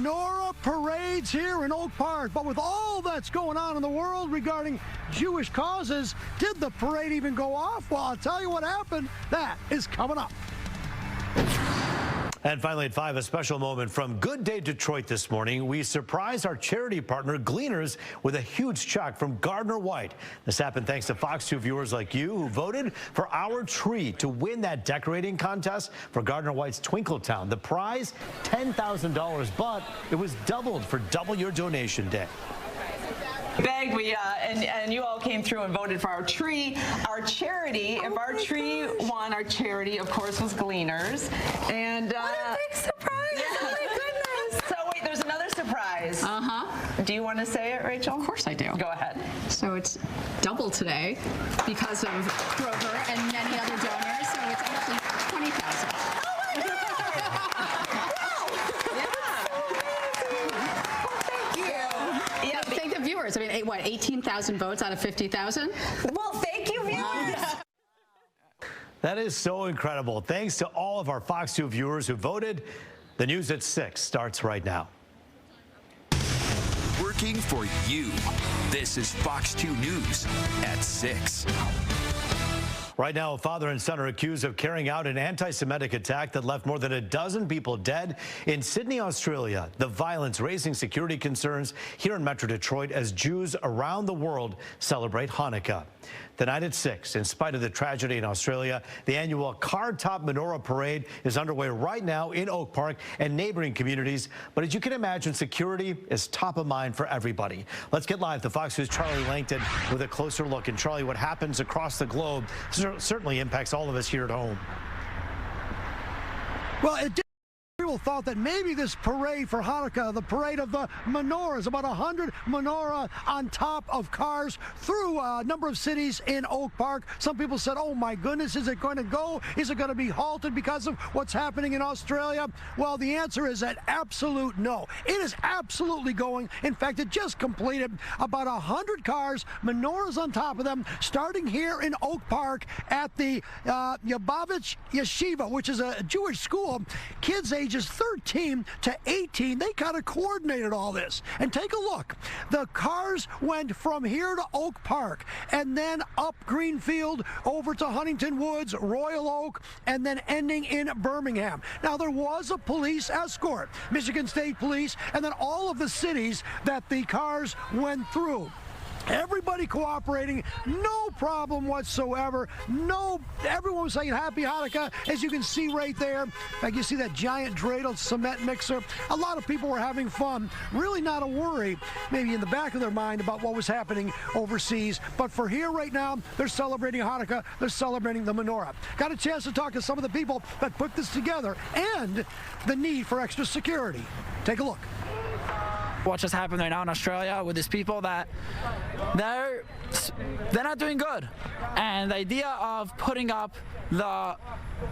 menorah parades here in Oak Park. But with all that's going on in the world regarding Jewish causes, did the parade even go off? Well, I'll tell you what happened. That is coming up. And finally at 5, a special moment from Good Day Detroit this morning. We surprised our charity partner, Gleaners, with a huge check from Gardner White. This happened thanks to Fox 2 viewers like you who voted for our tree to win that decorating contest for Gardner White's Twinkletown. The prize, $10,000, but it was doubled for Double Your Donation Day. Begged, and you all came through and voted for our tree, our charity. If our tree won, our charity, of course, was Gleaners. And what a big surprise! Yeah. Oh my goodness! So wait, there's another surprise. Do you want to say it, Rachel? Of course I do. Go ahead. So it's double today because of Kroger and many other donors. So it's actually $20,000. I mean, what, 18,000 votes out of 50,000? Well, thank you, viewers. That is so incredible. Thanks to all of our Fox 2 viewers who voted. The news at 6 starts right now. Working for you. This is Fox 2 News at 6. Right now, a father and son are accused of carrying out an anti-Semitic attack that left more than a dozen people dead in Sydney, Australia. The violence raising security concerns here in Metro Detroit as Jews around the world celebrate Hanukkah. Tonight at 6, in spite of the tragedy in Australia, the annual Car-Top Menorah Parade is underway right now in Oak Park and neighboring communities. But as you can imagine, security is top of mind for everybody. Let's get live to Fox News' Charlie Langton with a closer look. And Charlie, what happens across the globe certainly impacts all of us here at home. Well, it did. People thought that maybe this parade for Hanukkah, the parade of the menorahs, about 100 menorah on top of cars through a number of cities in Oak Park. Some people said, oh my goodness, is it going to go? Is it going to be halted because of what's happening in Australia? Well, the answer is an absolute no. It is absolutely going. In fact, it just completed about 100 cars, menorahs on top of them, starting here in Oak Park at the Yabovich Yeshiva, which is a Jewish school. Kids ages 13 to 18, they kind of coordinated all this. And take a look. The cars went from here to Oak Park and then up Greenfield over to Huntington Woods, Royal Oak, and then ending in Birmingham. Now, there was a police escort, Michigan State Police, and then all of the cities that the cars went through. Everybody cooperating, no problem whatsoever. No, everyone was saying Happy Hanukkah, as you can see right there. In fact, you see that giant dreidel cement mixer. A lot of people were having fun. Really not a worry, maybe in the back of their mind, about what was happening overseas. But for here right now, they're celebrating Hanukkah. They're celebrating the menorah. Got a chance to talk to some of the people that put this together and the need for extra security. Take a look. What just happened right now in Australia with these people that they're not doing good, and the idea of putting up the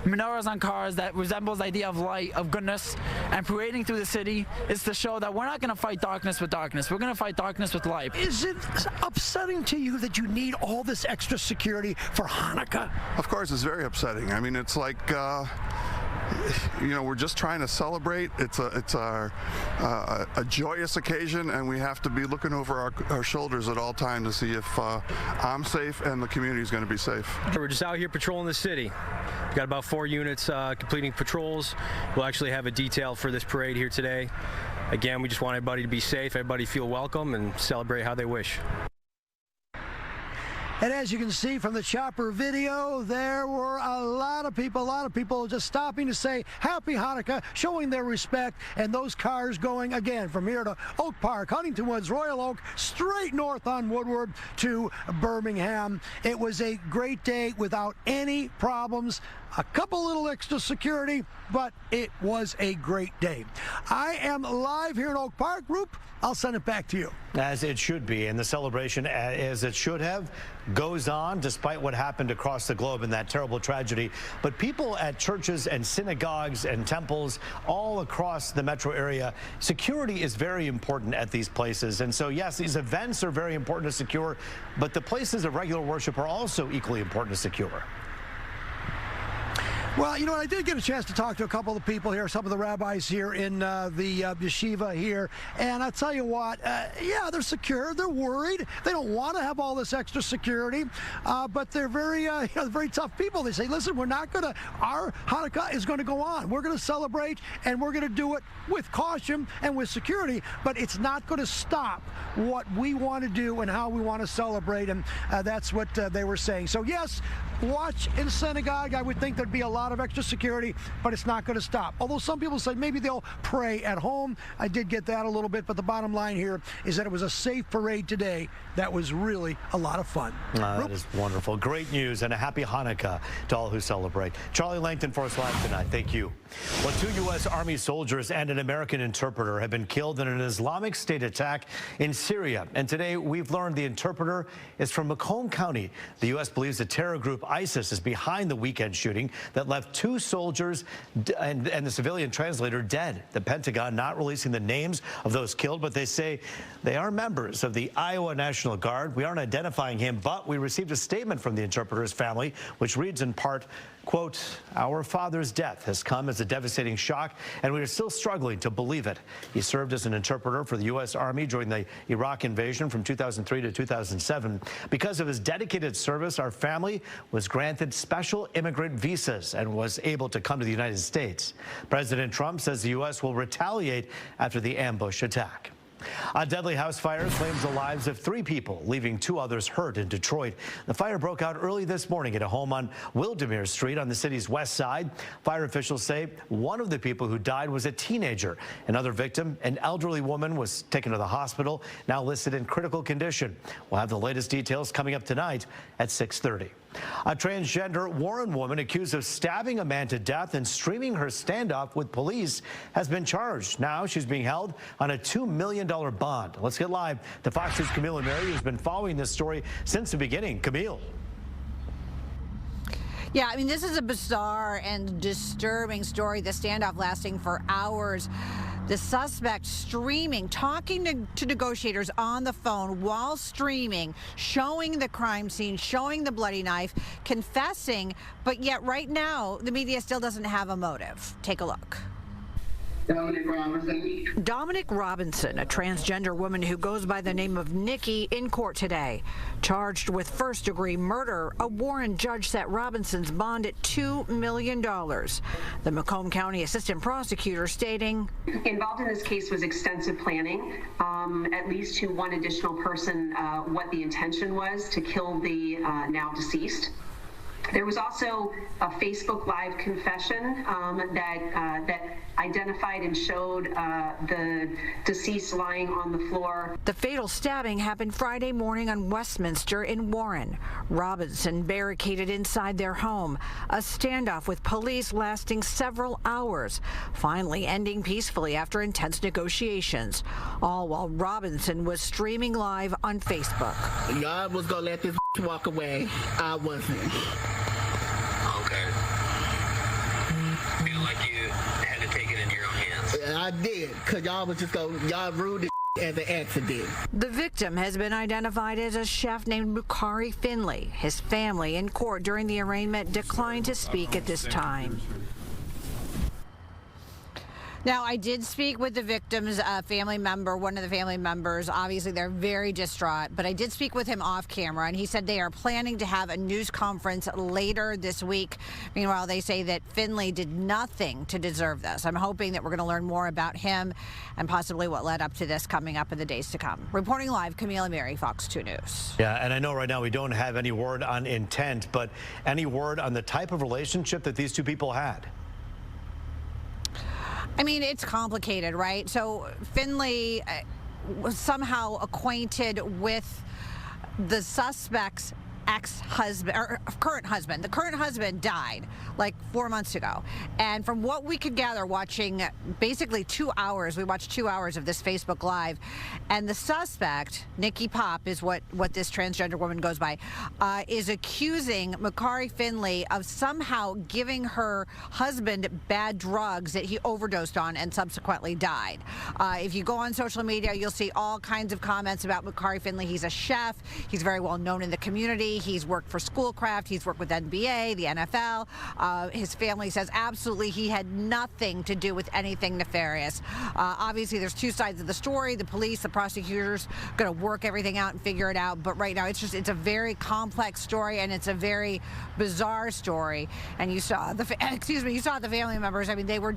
menorahs on cars that resembles the idea of light, of goodness, and parading through the city is to show that we're not going to fight darkness with darkness. We're going to fight darkness with light. Is it upsetting to you that you need all this extra security for Hanukkah? Of course, it's very upsetting. I mean, it's like you know, we're just trying to celebrate. It's a joyous occasion, and we have to be looking over our shoulders at all times to see if I'm safe and the community is going to be safe. We're just out here patrolling the city. We've got about 4 units completing patrols. We'll actually have a detail for this parade here today. Again, we just want everybody to be safe, everybody feel welcome, and celebrate how they wish. And as you can see from the chopper video, there were a lot of people just stopping to say Happy Hanukkah, showing their respect, and those cars going again from here to Oak Park, Huntington Woods, Royal Oak, straight north on Woodward to Birmingham. It was a great day without any problems. A couple little extra security, but it was a great day. I am live here in Oak Park. Roop, I'll send it back to you. As it should be, and the celebration, as it should have, goes on despite what happened across the globe in that terrible tragedy. But people at churches and synagogues and temples all across the metro area, security is very important at these places. And so, yes, these events are very important to secure, but the places of regular worship are also equally important to secure. Well, you know, I did get a chance to talk to a couple of the people here, some of the rabbis here in the yeshiva here, and I tell you what, yeah, they're secure, they're worried, they don't want to have all this extra security, but they're very, very tough people. They say, listen, we're not going to, our Hanukkah is going to go on. We're going to celebrate, and we're going to do it with caution and with security, but it's not going to stop what we want to do and how we want to celebrate, and that's what they were saying. So yes, watch in synagogue. I would think there'd be a lot of extra security, but it's not going to stop. Although some people say maybe they'll pray at home. I did get that a little bit, but the bottom line here is that it was a safe parade today. That was really a lot of fun. That is wonderful. Great news, and a happy Hanukkah to all who celebrate. Charlie Langton for us live tonight. Thank you. Well, 2 U.S. Army soldiers and an American interpreter have been killed in an Islamic State attack in Syria. And today we've learned the interpreter is from Macomb County. The U.S. believes the terror group ISIS is behind the weekend shooting that left 2 soldiers and the civilian translator dead. The Pentagon not releasing the names of those killed, but they say they are members of the Iowa National Guard. We aren't identifying him, but we received a statement from the interpreter's family, which reads in part, quote, "Our father's death has come as a devastating shock, and we are still struggling to believe it. He served as an interpreter for the U.S. Army during the Iraq invasion from 2003 to 2007. Because of his dedicated service, our family was granted special immigrant visas and was able to come to the United States. President Trump says the U.S. will retaliate after the ambush attack." A deadly house fire claims the lives of 3 people, leaving 2 others hurt in Detroit. The fire broke out early this morning at a home on Wildemere Street on the city's west side. Fire officials say one of the people who died was a teenager. Another victim, an elderly woman, was taken to the hospital, now listed in critical condition. We'll have the latest details coming up tonight at 6:30. A transgender Warren woman accused of stabbing a man to death and streaming her standoff with police has been charged. Now she's being held on a $2 million bond. Let's get live to Fox News' Camille and Mary, who's been following this story since the beginning. Camille. Yeah, I mean, this is a bizarre and disturbing story. The standoff lasting for hours. The suspect streaming, talking to negotiators on the phone while streaming, showing the crime scene, showing the bloody knife, confessing, but yet right now the media still doesn't have a motive. Take a look. Dominic Robinson, a transgender woman who goes by the name of Nikki, in court today. Charged with first-degree murder, a Warren judge set Robinson's bond at $2 million. The Macomb County assistant prosecutor stating, "Involved in this case was extensive planning, at least to one additional person, what the intention was to kill the now deceased. There was also a Facebook Live confession that identified and showed the deceased lying on the floor." The fatal stabbing happened Friday morning on Westminster in Warren. Robinson barricaded inside their home. A standoff with police lasting several hours, finally ending peacefully after intense negotiations. All while Robinson was streaming live on Facebook. Y'all was gonna let this walk away. I wasn't. Okay. Feel like you had to take it in your own hands. I did, because y'all was just going, y'all ruined it as an accident. The victim has been identified as a chef named Mukari Finley. His family in court during the arraignment declined to speak at this time. Now, I did speak with the victim's family member, one of the family members. Obviously, they're very distraught, but I did speak with him off camera, and he said they are planning to have a news conference later this week. Meanwhile, they say that Finley did nothing to deserve this. I'm hoping that we're going to learn more about him and possibly what led up to this coming up in the days to come. Reporting live, Camille and Mary, Fox 2 News. Yeah, and I know right now we don't have any word on intent, but any word on the type of relationship that these 2 people had? I mean, it's complicated, right? So Finley was somehow acquainted with the suspect's ex-husband, or current husband. The current husband died like 4 months ago. And from what we could gather watching basically 2 hours, we watched 2 hours of this Facebook Live, and the suspect, Nikki Pop is what this transgender woman goes by, is accusing Mukari Finley of somehow giving her husband bad drugs that he overdosed on and subsequently died. If you go on social media, you'll see all kinds of comments about Mukari Finley. He's a chef. He's very well known in the community. family. He's worked for Schoolcraft. He's worked with NBA, the NFL. His family says absolutely he had nothing to do with anything nefarious. Obviously, there's two sides of the story. The police, the prosecutors, going to work everything out and figure it out. But right now, it's a very complex story, and it's a very bizarre story. And you saw the family members. I mean, they were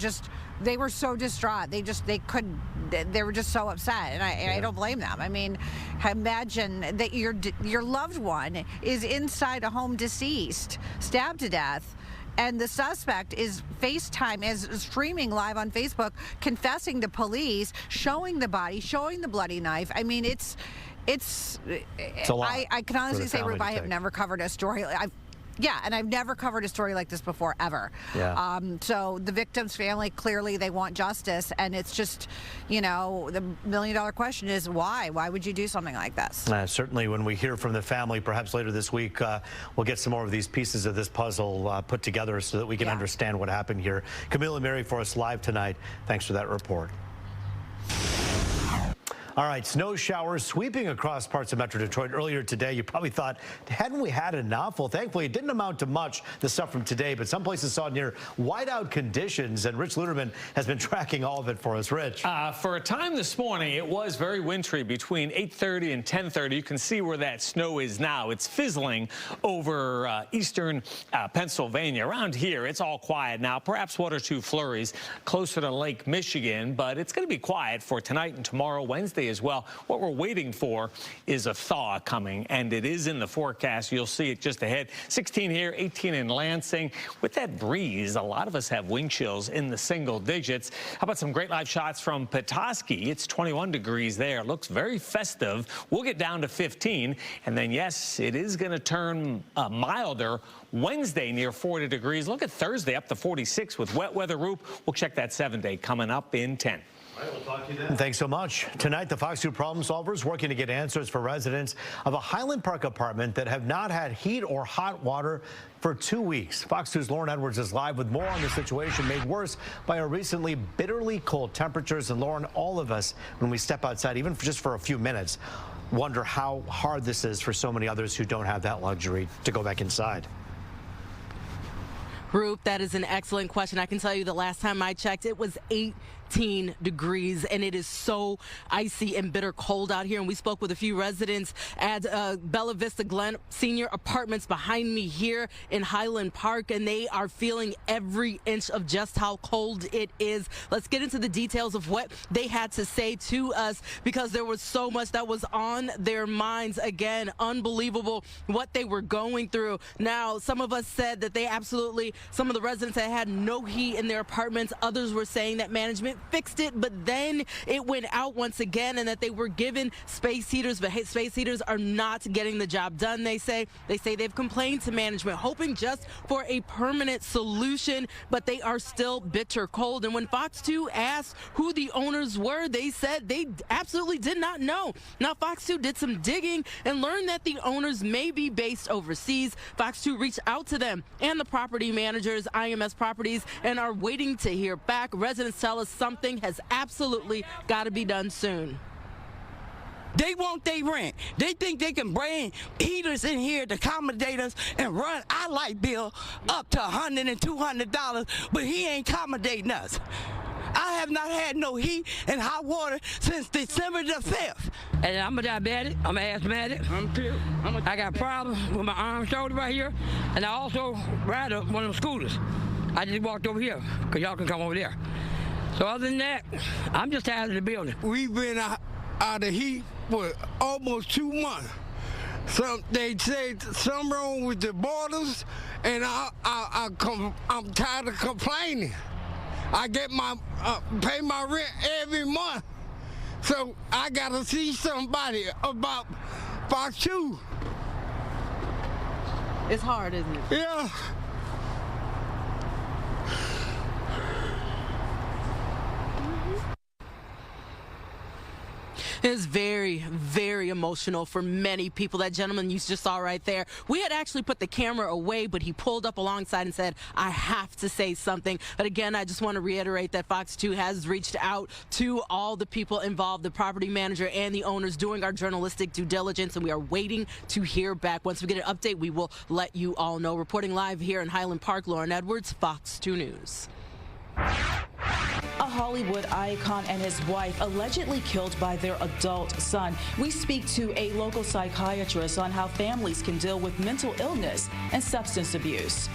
so distraught. They were just so upset, and I don't blame them. I mean, imagine that your loved one is inside a home deceased, stabbed to death, and the suspect is streaming live on Facebook, confessing to police, showing the body, showing the bloody knife. I mean, it's a lot. I can honestly say, Rube, I have never covered a story. And I've never covered a story like this before, ever. Yeah. So the victim's family, clearly they want justice, and it's just, the $1 million question is why? Why would you do something like this? Certainly when we hear from the family, perhaps later this week, we'll get some more of these pieces of this puzzle put together so that we can understand what happened here. Camille and Mary for us live tonight. Thanks for that report. All right, snow showers sweeping across parts of Metro Detroit earlier today. You probably thought, hadn't we had enough? Well, thankfully, it didn't amount to much, the stuff from today, but some places saw near whiteout conditions, and Rich Luderman has been tracking all of it for us. Rich. For a time this morning, it was very wintry between 8:30 and 10:30. You can see where that snow is now. It's fizzling over eastern Pennsylvania. Around here, it's all quiet now, perhaps one or two flurries closer to Lake Michigan, but it's going to be quiet for tonight and tomorrow, Wednesday as well. What we're waiting for is a thaw coming, and it is in the forecast. You'll see it just ahead. 16 here, 18 in Lansing. With that breeze, a lot of us have wind chills in the single digits. How about some great live shots from Petoskey? It's 21 degrees there. Looks very festive. We'll get down to 15, and then, yes, it is going to turn milder Wednesday near 40 degrees. Look at Thursday up to 46 with wet weather. Roop. We'll check that 7-day coming up in 10. All right, we'll talk to you then. Thanks so much. Tonight, the Fox 2 problem solvers working to get answers for residents of a Highland Park apartment that have not had heat or hot water for 2 weeks. Fox 2's Lauren Edwards is live with more on the situation made worse by our recently bitterly cold temperatures. And Lauren, all of us, when we step outside, even just for a few minutes, wonder how hard this is for so many others who don't have that luxury to go back inside. Roop, that is an excellent question. I can tell you the last time I checked, it was 18 degrees, and it is so icy and bitter cold out here. And we spoke with a few residents at Bella Vista Glen Senior Apartments behind me here in Highland Park, and they are feeling every inch of just how cold it is. Let's get into the details of what they had to say to us, because there was so much that was on their minds. Again, unbelievable what they were going through. Now, some of us said that some of the residents had no heat in their apartments. Others were saying that management fixed it, but then it went out once again, and that they were given space heaters, but space heaters are not getting the job done. They say they've complained to management, hoping just for a permanent solution, but they are still bitter cold. And when Fox 2 asked who the owners were, they said they absolutely did not know. Now, Fox 2 did some digging and learned that the owners may be based overseas. Fox 2 reached out to them and the property managers, IMS Properties, and are waiting to hear back. Residents tell us something has absolutely got to be done soon. They want their rent. They think they can bring heaters in here to accommodate us and run our light bill up to $100 and $200, but he ain't accommodating us. I have not had no heat and hot water since December the 5th. And I'm a diabetic, I'm an asthmatic. I got problems with my arm, shoulder right here, and I also ride one of them scooters. I just walked over here, because y'all can come over there. So other than that, I'm just tired of the building. We've been out of heat for almost 2 months. They say something wrong with the boilers, and I'm tired of complaining. I get pay my rent every month, so I gotta see somebody about Fox 2. It's hard, isn't it? Yeah. It is very, very emotional for many people. That gentleman you just saw right there, we had actually put the camera away, but he pulled up alongside and said, I have to say something. But again, I just want to reiterate that Fox 2 has reached out to all the people involved, the property manager and the owners, doing our journalistic due diligence, and we are waiting to hear back. Once we get an update, we will let you all know. Reporting live here in Highland Park, Lauren Edwards, Fox 2 News. A Hollywood icon and his wife allegedly killed by their adult son. We speak to a local psychiatrist on how families can deal with mental illness and substance abuse.